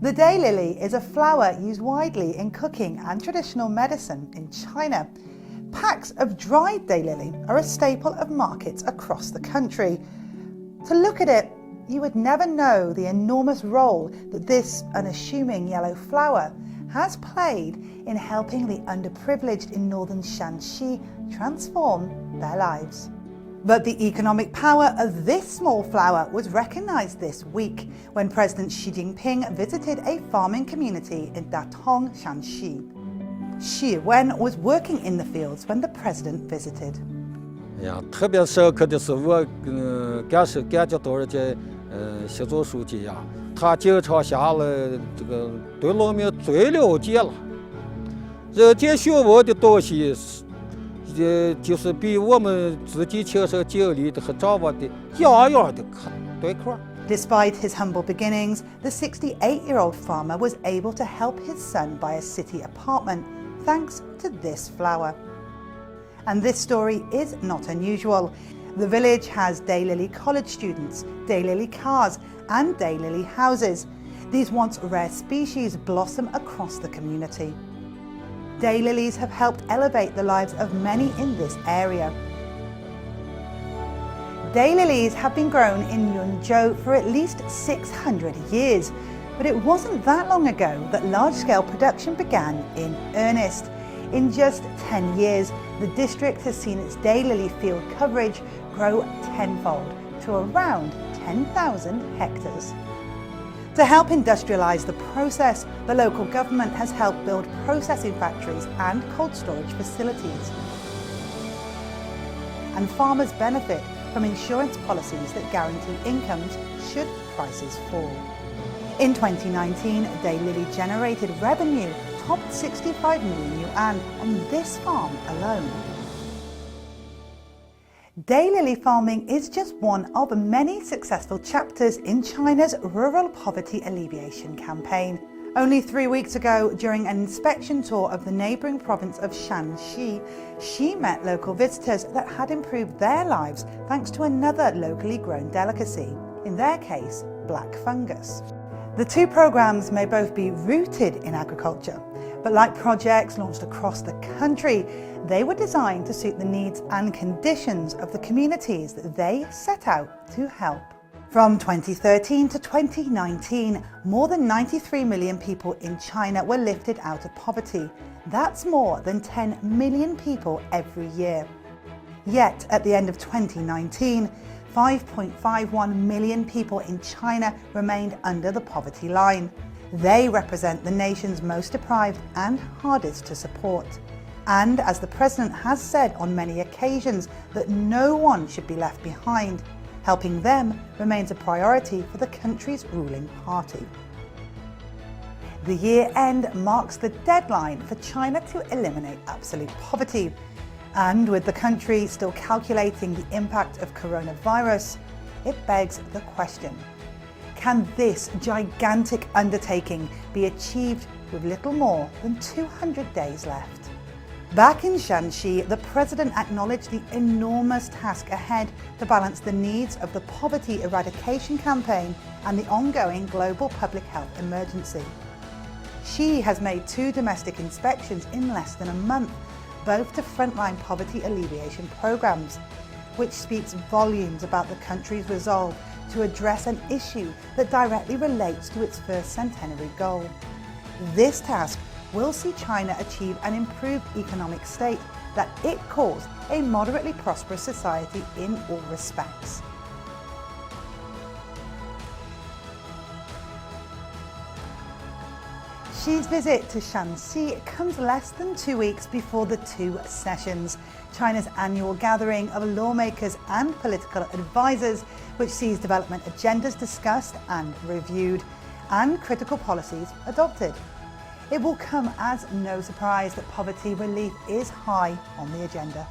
The daylily is a flower used widely in cooking and traditional medicine in China. Packs of dried daylily are a staple of markets across the country. To look at it, you would never know the enormous role that this unassuming yellow flower has played in helping the underprivileged in northern Shanxi transform their lives. But the economic power of this small flower was recognized this week when President Xi Jinping visited a farming community in Datong, Shanxi. Xi Wen was working in the fields when the president visited. 特别深刻的是我感觉到这习总书记呀，他经常下来这个对农民最了解了，人家学问的东西。就是比我们自己亲身经历的和掌握的样样的对口。 Despite his humble beginnings, the 68-year-old farmer was able to help his son buy a city apartment thanks to this flower. And this story is not unusual. The village has daylily college students, daylily cars, and daylily houses. These once rare species blossom across the community. Daylilies have helped elevate the lives of many in this area. Daylilies have been grown in Yunzhou for at least 600 years, but it wasn't that long ago that large-scale production began in earnest. In just 10 years, the district has seen its daylily field coverage grow tenfold to around 10,000 hectares. To help industrialize the process, the local government has helped build processing factories and cold storage facilities. And farmers benefit from insurance policies that guarantee incomes should prices fall. In 2019, daylily generated revenue topped 65 million yuan on this farm alone. Daylily farming is just one of many successful chapters in China's rural poverty alleviation campaign. Only 3 weeks ago, during an inspection tour of the neighbouring province of Shanxi, she met local visitors that had improved their lives thanks to another locally grown delicacy, in their case, black fungus. The two programmes may both be rooted in agriculture, but like projects launched across the country, they were designed to suit the needs and conditions of the communities that they set out to help. From 2013 to 2019, more than 93 million people in China were lifted out of poverty. That's more than 10 million people every year. Yet, at the end of 2019, 5.51 million people in China remained under the poverty line. They represent the nation's most deprived and hardest to support. And as the President has said on many occasions, that no one should be left behind, helping them remains a priority for the country's ruling party. The year end marks the deadline for China to eliminate absolute poverty. And with the country still calculating the impact of coronavirus, it begs the question, can this gigantic undertaking be achieved with little more than 200 days left? Back in Shanxi, the President acknowledged the enormous task ahead to balance the needs of the poverty eradication campaign and the ongoing global public health emergency. Xi has made 2 domestic inspections in less than a month, both to frontline poverty alleviation programs, which speaks volumes about the country's resolve to address an issue that directly relates to its first centenary goal. This task will see China achieve an improved economic state that it calls a moderately prosperous society in all respects. Xi's visit to Shanxi comes less than 2 weeks before the 2 sessions, China's annual gathering of lawmakers and political advisors, which sees development agendas discussed and reviewed, and critical policies adopted. It will come as no surprise that poverty relief is high on the agenda.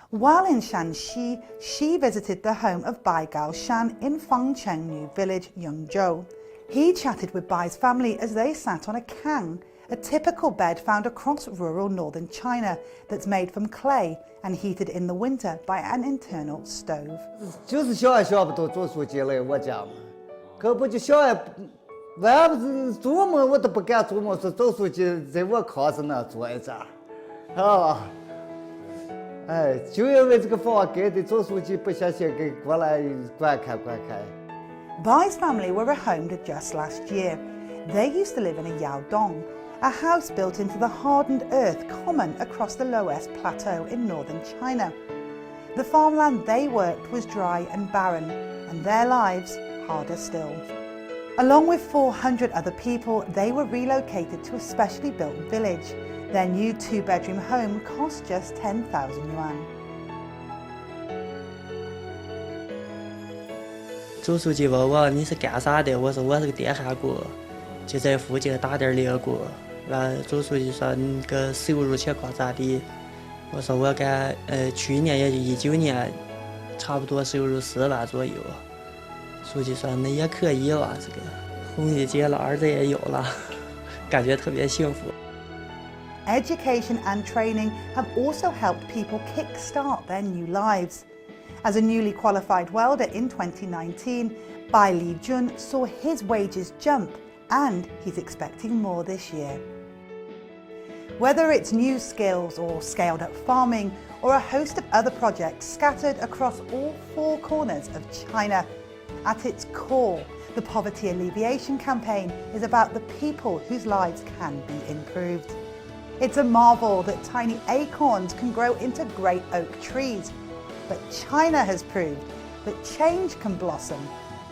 While in Shanxi, Xi visited the home of Bai Gaoshan in Fangchengnu village, Yungzhou. He chatted with Bai's family as they sat on a kang, a typical bed found across rural northern China that's made from clay and heated in the winter by an internal stove. 就是小也小不都做出结了我家嘛，可不就小也咱不是做梦我都不敢做梦，说周书记在我炕上那坐一下，啊，哎，就因为这个房盖的，周书记不想给过来观看。Bai's family were rehomed just last year. They used to live in a yaodong, a house built into the hardened earth common across the Loess Plateau in northern China. The farmland they worked was dry and barren, and their lives harder still. Along with 400 other people, they were relocated to a specially built village. Their new 2-bedroom home cost just 10,000 yuan. 周书记问我你是干啥的？我说我是个电焊工，就在附近打点零工。完，周书记说你个收入情况咋地？我说我干去年也就19年，差不多收入4万左右。书记说那也可以了，这个红利结了，儿子也有了，感觉特别幸福。Education and training have also helped people kickstart their new lives. As a newly qualified welder in 2019, Bai Li-jun saw his wages jump, and he's expecting more this year. Whether it's new skills or scaled up farming or a host of other projects scattered across all 4 corners of China, at its core, the Poverty Alleviation campaign is about the people whose lives can be improved. It's a marvel that tiny acorns can grow into great oak trees. But China has proved that change can blossom,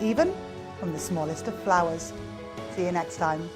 even from the smallest of flowers. See you next time.